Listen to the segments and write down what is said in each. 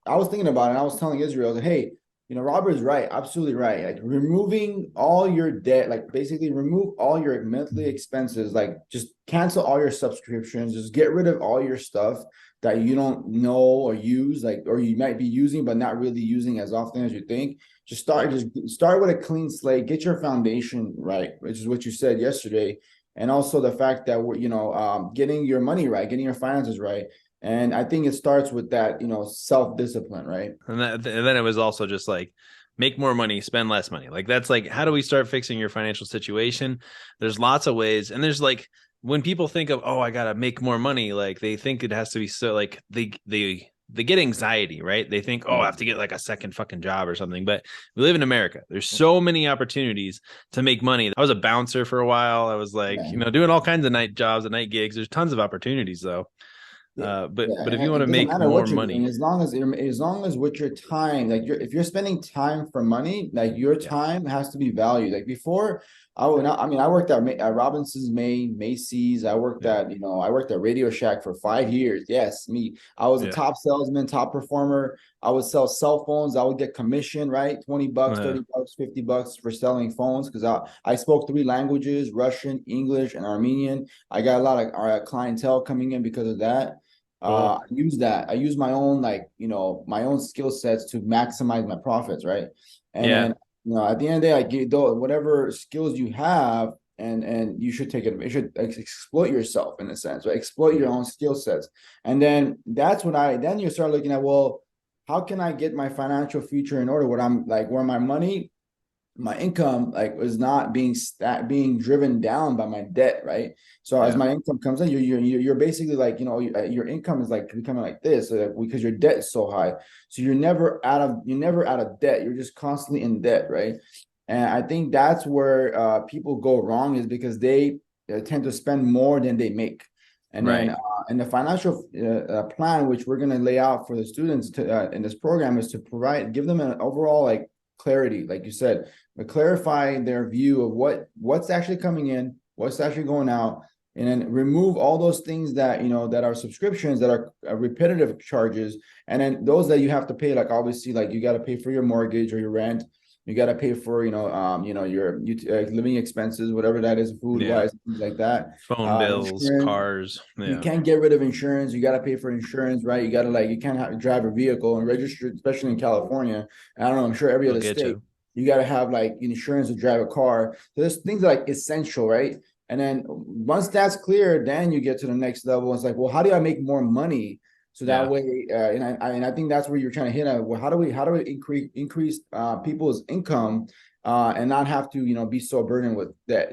I was thinking about it. And I was telling Israel that, hey, Robert's right, absolutely right. Like removing all your debt, like basically remove all your monthly expenses, like just cancel all your subscriptions, just get rid of all your stuff that you don't know or use, like, or you might be using but not really using as often as you think. Just start with a clean slate, get your foundation right, which is what you said yesterday, and also the fact that we're, getting your money right, getting your finances right. And I think it starts with that, self-discipline, right? And then it was also just like make more money, spend less money. Like that's like how do we start fixing your financial situation? There's lots of ways, and there's like when people think of I gotta make more money, like they think it has to be so like they get anxiety, right? They think, I Right. have to get like a second fucking job or something. But we live in America. There's so many opportunities to make money. I was a bouncer for a while. I was like, Yeah. doing all kinds of night jobs and night gigs. There's tons of opportunities though. Yeah, But if yeah. you want to It doesn't make matter more what you're doing, money, as long as with your time, like if you're spending time for money, like your yeah, time has to be valued. Like before, I worked at Robinson's Macy's. I worked yeah, at Radio Shack for 5 years. Yes, me. I was a yeah. top salesman, top performer. I would sell cell phones. I would get commission, right? $20, Uh, $30, $50 for selling phones because I spoke three languages: Russian, English, and Armenian. I got a lot of clientele coming in because of that. cool. I use that. I use my own, like, my own skill sets to maximize my profits, right? And Yeah, then, at the end of the day, I give whatever skills you have, and you should take it. You should exploit yourself in a sense, right? Exploit your yeah, own skill sets, and then then you start looking at, well, how can I get my financial future in order? What I'm like, where my income like is not being driven down by my debt, right? So as yeah. my income comes in, you're basically like, your income is like becoming like this, because your debt is so high. So you're never out of debt. You're just constantly in debt, right? And I think that's where people go wrong, is because they tend to spend more than they make. And then Right. and the financial plan, which we're going to lay out for the students in this program, is to give them an overall, like, clarity, like you said, but clarify their view of what's actually coming in, what's actually going out, and then remove all those things that, that are subscriptions, that are repetitive charges, and then those that you have to pay, like obviously, like you got to pay for your mortgage or your rent. You got to pay for, your living expenses, whatever that is, food Yeah. wise, things like that. Phone bills, Insurance, cars. you Yeah. can't get rid of insurance. You got to pay for insurance, right? You got to, like, you can't drive a vehicle and register, especially in California. And I don't know, I'm sure every They'll other get state, you. you got to have like insurance to drive a car. So there's things like essential, right? And then once that's clear, then you get to the next level. It's like, well, how do I make more money? So that Yeah. way, and I think that's where you're trying to hit at. Well, how do we increase people's income, and not have to, be so burdened with debt.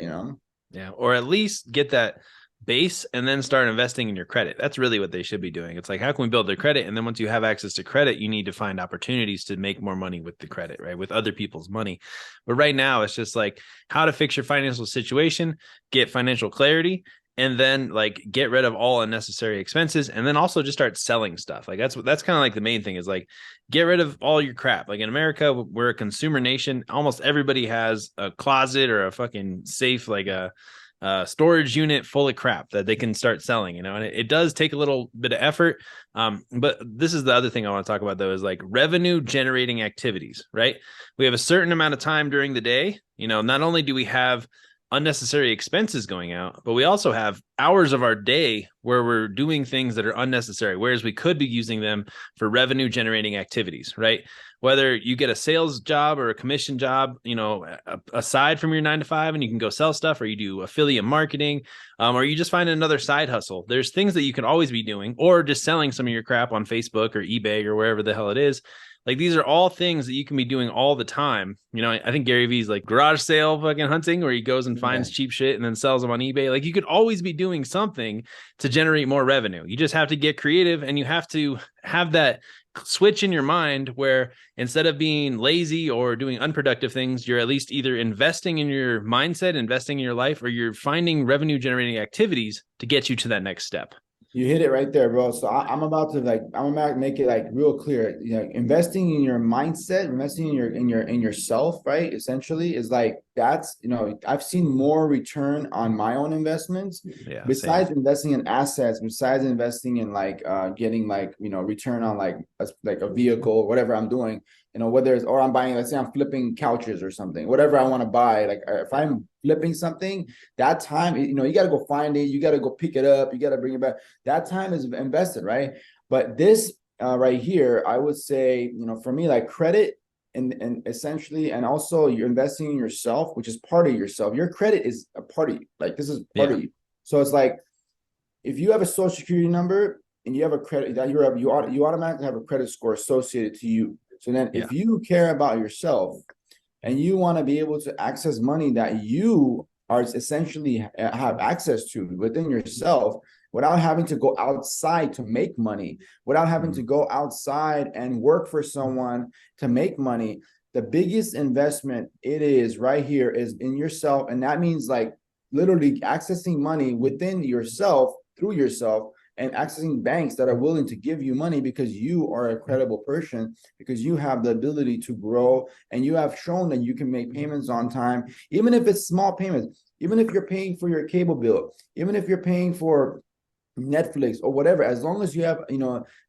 Yeah. Or at least get that base and then start investing in your credit. That's really what they should be doing. It's like, how can we build their credit? And then once you have access to credit, you need to find opportunities to make more money with the credit, right? With other people's money. But right now, it's just like how to fix your financial situation, get financial clarity, and then like get rid of all unnecessary expenses, and then also just start selling stuff. Like that's kind of like the main thing is like get rid of all your crap. Like in America, we're a consumer nation. Almost everybody has a closet or a fucking safe, like a storage unit full of crap that they can start selling, and it does take a little bit of effort. But this is the other thing I want to talk about though, is like revenue generating activities, right? We have a certain amount of time during the day. Not only do we have unnecessary expenses going out, but we also have hours of our day where we're doing things that are unnecessary, whereas we could be using them for revenue generating activities, right? Whether you get a sales job or a commission job, aside from your 9 to 5, and you can go sell stuff, or you do affiliate marketing, or you just find another side hustle. There's things that you can always be doing, or just selling some of your crap on Facebook or eBay or wherever the hell it is. Like these are all things that you can be doing all the time. I think Gary Vee's like garage sale fucking hunting, where he goes and Yeah. finds cheap shit and then sells them on eBay. Like you could always be doing something to generate more revenue. You just have to get creative, and you have to have that switch in your mind where instead of being lazy or doing unproductive things, you're at least either investing in your mindset, investing in your life, or you're finding revenue generating activities to get you to that next step. You hit it right there, bro. So I'm about to I'm about to make it like real clear. You know, investing in your mindset, investing in yourself, right? Essentially, is like that's I've seen more return on my own investments Yeah, same. besides investing in assets, besides investing in getting return on like a vehicle or whatever I'm doing. Whether it's or I'm buying, let's say I'm flipping couches or something, whatever I want to buy. Like if Yeah. I'm flipping something, that time, you got to go find it, you got to go pick it up, you got to bring it back. That time is invested, right? But this right here, I would say, for me, like credit and essentially, and also you're investing in yourself, which is part of yourself. Your credit is a part of you. Like this is part Yeah. of you. So it's like if you have a social security number and you have a credit that you automatically have a credit score associated to you. So then Yeah. if you care about yourself and you want to be able to access money that you are essentially have access to within yourself without having to go outside to make money, without having to go outside and work for someone to make money, the biggest investment it is right here is in yourself. And that means like literally accessing money within yourself through yourself and accessing banks that are willing to give you money because you are a credible person, because you have the ability to grow and you have shown that you can make payments on time, even if it's small payments, even if you're paying for your cable bill, even if you're paying for Netflix or whatever, as long as you have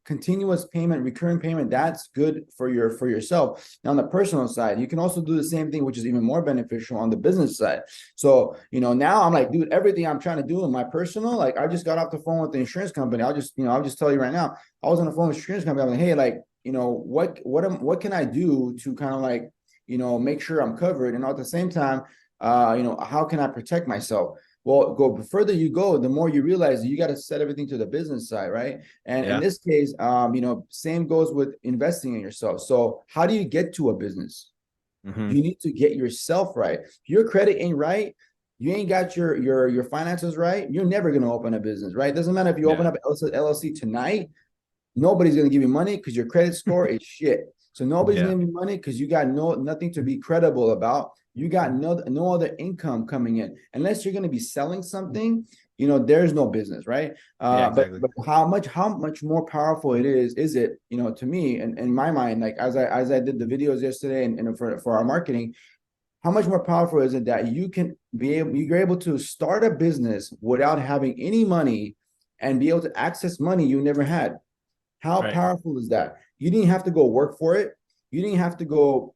continuous payment, recurring payment, that's good for yourself. Now on the personal side, you can also do the same thing, which is even more beneficial on the business side. So now I'm like, dude, everything I'm trying to do in my personal, like I just got off the phone with the insurance company. I'll just tell you right now, I was on the phone with the insurance company. I'm like, hey, like what can I do to kind of like make sure I'm covered, and at the same time, how can I protect myself? Well, go further you go, the more you realize you got to set everything to the business side, right? And in Yeah. this case, same goes with investing in yourself. So how do you get to a business? Hmm. You need to get yourself right. If your credit ain't right, you ain't got your finances right, you're never gonna open a business, right? Doesn't matter if you open Yeah. up LLC tonight, nobody's going to give you money because your credit score is shit. So nobody's Yeah. going to give you money because you got nothing to be credible about. You got no other income coming in unless you're going to be selling something. There's no business, right? Yeah, But exactly. how much more powerful it is it to me and in my mind, like as I did the videos yesterday and for our marketing, how much more powerful is it that you're able to start a business without having any money and be able to access money you never had? How Right. powerful is that? You didn't have to go work for it. You didn't have to go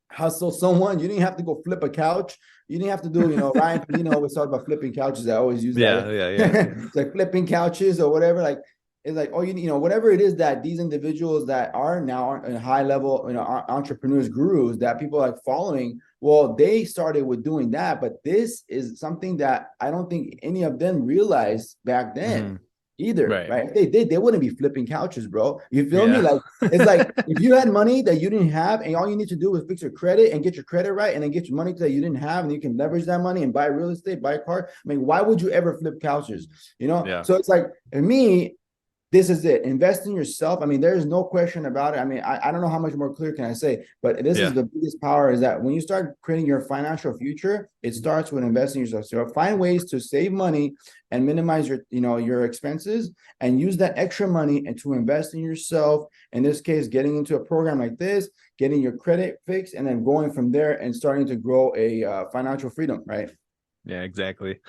hustle someone. You didn't have to go flip a couch. You didn't have to do, Ryan Polino always talk about flipping couches. I always use that. Yeah. Yeah. Yeah. It's like flipping couches or whatever. Like it's like, oh, whatever it is that these individuals that are now in high level, entrepreneurs, gurus that people are like following. Well, they started with doing that, but this is something that I don't think any of them realized back then Hmm. either, Right. right? If they did, they wouldn't be flipping couches, bro. You feel me? Yeah. Like it's like if you had money that you didn't have, and all you need to do is fix your credit and get your credit right, and then get your money that you didn't have, and you can leverage that money and buy real estate, buy a car. I mean, why would you ever flip couches? Yeah. So it's like for me, this is it. Invest in yourself. I mean, there's no question about it. I mean, I don't know how much more clear can I say, but this is Yeah. the biggest power is that when you start creating your financial future, it starts with investing in yourself. So find ways to save money and minimize your expenses and use that extra money and to invest in yourself. In this case, getting into a program like this, getting your credit fixed, and then going from there and starting to grow a financial freedom, right? Yeah, exactly.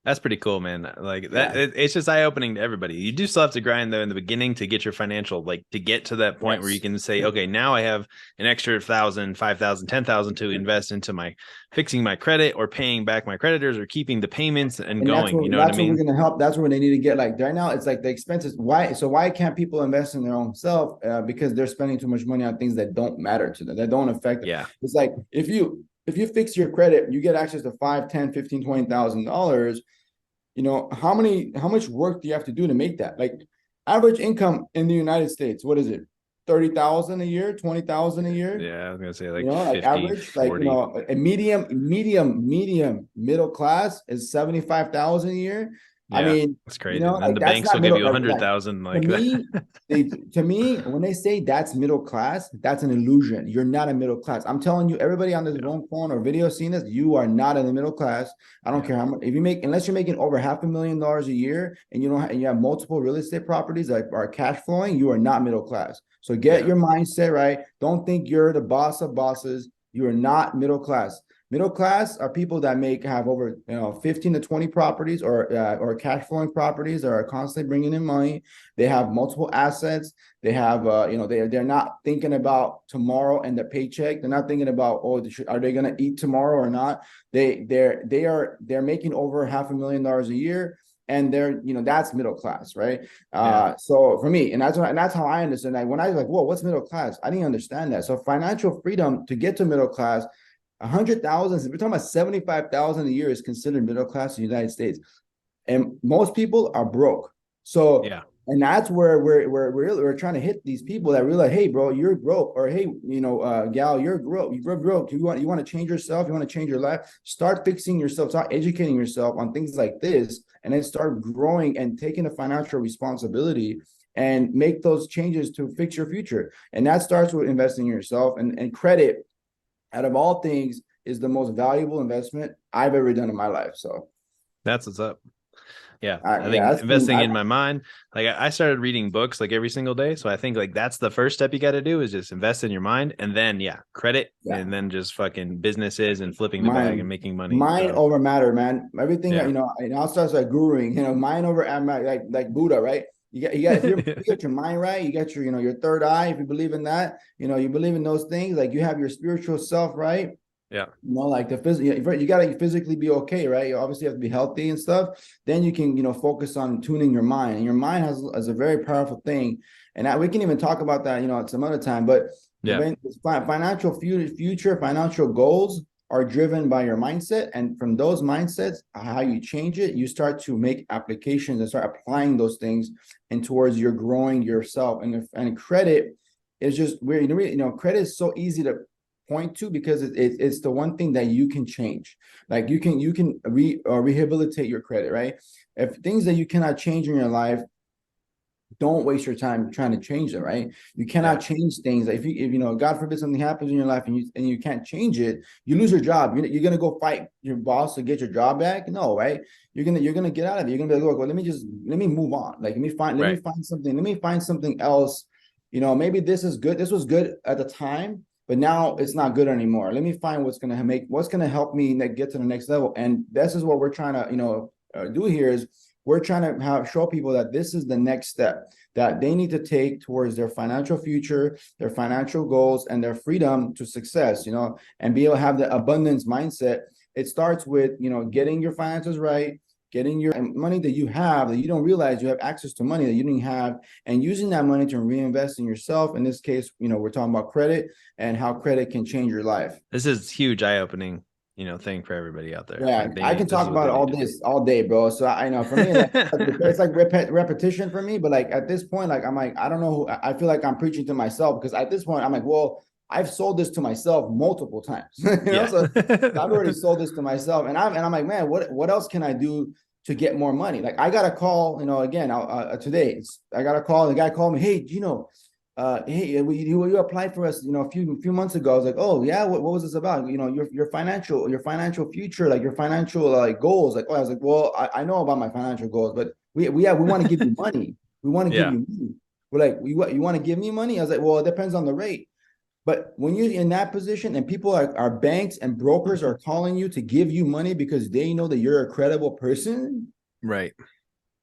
That's pretty cool, man. Like that, Yeah. it's just eye opening to everybody. You do still have to grind though in the beginning to get your financial, like to get to that point where you Yes. can say, okay, now I have an extra 1,000, 5,000, 10,000 to invest into my fixing my credit or paying back my creditors or keeping the payments and And that's going. You what know what I that's what we're mean? gonna help. That's where they need to get. Like right now, it's like the expenses. Why can't people invest in their own self? Because they're spending too much money on things that don't matter to them, that don't affect them. Yeah. It's like if you fix your credit, you get access to 5, 10, 15, $20,000. How much work do you have to do to make that? Like average income in the United States, what is it? 30,000 a year, 20,000 a year? Yeah. I was going to say like Like 50, average, like 40. a medium middle class is 75,000 a year. I Yeah, mean, it's you crazy. know, And then like the that's banks not will give middle. you a hundred thousand. To Like, me, to me, when they say that's middle class, that's an illusion. You're not a middle class. I'm telling you, everybody on this yeah, phone or video seeing this, you are not in the middle class. I don't yeah, care how much. If you make, unless you're making over $500,000 a year, and you don't, and you have multiple real estate properties that are cash flowing, you are not middle class. So get yeah, your mindset right. Don't think you're the boss of bosses. You are not middle class. Middle class are people that have over 15 to 20 properties or cash flowing properties that are constantly bringing in money. They have multiple assets. They have they're not thinking about tomorrow and the paycheck. They're not thinking about, oh, are they going to eat tomorrow or not. They're making over $500,000 a year, and that's middle class, right? yeah. So for me, and that's how I understand. Like when I was like, whoa, what's middle class? I didn't understand that. So financial freedom to get to middle class, 100,000. We're talking about 75,000 a year is considered middle class in the United States, and most people are broke. So, Yeah. and that's where we're trying to hit these people that realize, hey, bro, you're broke, or hey, gal, you're broke. You're broke. You want to change yourself. You want to change your life. Start fixing yourself. Start educating yourself on things like this, and then start growing and taking a financial responsibility and make those changes to fix your future. And that starts with investing in yourself, and credit, out of all things, is the most valuable investment I've ever done in my life. So That's what's up. Yeah, I yeah, think that's been, investing in my mind, like I started reading books like every single day. So I think like that's the first step you got to do is just invest in your mind, and then credit, yeah, and then just fucking businesses and flipping the bag and mind making money. mind So over matter, man. Everything yeah. it all starts like guruing, mind over like Buddha, right? You got if you get your mind right, you got your third eye. If you believe in that, you believe in those things, like you have your spiritual self, right? Yeah. Like the physical, you got to physically be okay, right? You obviously have to be healthy and stuff. Then you can, focus on tuning your mind, and your mind has a very powerful thing. And we can even talk about that, at some other time. But Yeah. financial future, financial goals are driven by your mindset, and from those mindsets, how you change it, you start to make applications and start applying those things, and towards you're growing yourself. And credit is just weird. Credit is so easy to point to because it's the one thing that you can change. Like you can rehabilitate your credit, right? If things that you cannot change in your life, don't waste your time trying to change them, right? You Yeah. cannot change things. If God forbid something happens in your life, and you can't change it, you lose your job. You're gonna go fight your boss to get your job back? No, right? You're gonna get out of it. You're gonna be like, look, well, let me move on. Like Right. let me find something else. Maybe this is good. This was good at the time, but now it's not good anymore. Let me find what's gonna help me get to the next level. And this is what we're trying to do here is we're trying to show people that this is the next step that they need to take towards their financial future, their financial goals, and their freedom to success, and be able to have the abundance mindset. It starts with, getting your finances right, getting your money that you have that you don't realize you have access to money that you didn't have, and using that money to reinvest in yourself. In this case, we're talking about credit and how credit can change your life. This is huge eye opening, thing for everybody out there. Yeah, Like I can this talk is what about they need all to do. this all day, bro. So I know for me, like, it's like repetition for me. But like at this point, like I'm like, I don't know. I feel like I'm preaching to myself, because at this point, I'm like, well, I've sold this to myself multiple times. Yeah. So I've already sold this to myself, and I'm like, man, what else can I do to get more money? Like I got a call, again, today I got a call. The guy called me, hey, hey, you applied for us, a few months ago. I was like, oh yeah, what was this about? Your financial future, like your financial like goals. Like, oh, I was like, well, I know about my financial goals, but we want to give you money. We want to give Yeah. you money. We're like, you want to give me money? I was like, well, it depends on the rate. But when you're in that position and people are banks and brokers are calling you to give you money because they know that you're a credible person, Right.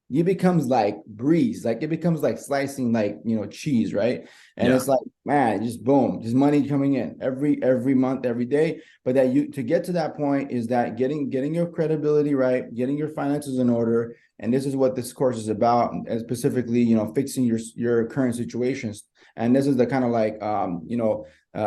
it becomes like breeze, like it becomes like slicing like cheese, right? And Yeah. it's like, man, just boom, just money coming in every month, every day. But that you to get to that point is that getting your credibility right, getting your finances in order. And this is what this course is about, and specifically fixing your current situations. And this is the kind of like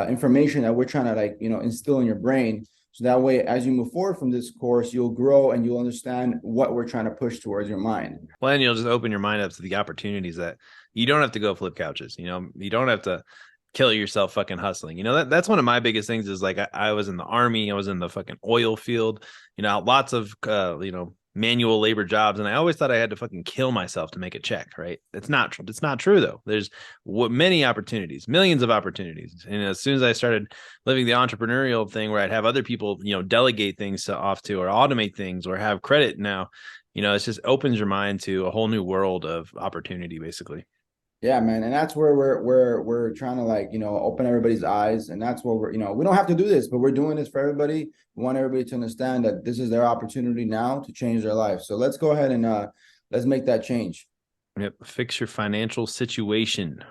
information that we're trying to like instill in your brain, so that way, as you move forward from this course, you'll grow and you'll understand what we're trying to push towards your mind. Well, and you'll just open your mind up to the opportunities that you don't have to go flip couches. You don't have to kill yourself fucking hustling. That's one of my biggest things is like I was in the army, I was in the fucking oil field, lots of manual labor jobs, and I always thought I had to fucking kill myself to make a check, right? It's not true though. There's many opportunities, millions of opportunities. And as soon as I started living the entrepreneurial thing where I'd have other people, delegate things off to, or automate things, or have credit now, it just opens your mind to a whole new world of opportunity, basically. Yeah, man, and that's where we're trying to, like, open everybody's eyes, and that's what we're, we don't have to do this, but we're doing this for everybody. We want everybody to understand that this is their opportunity now to change their life. So let's go ahead and let's make that change. Yep. Fix your financial situation.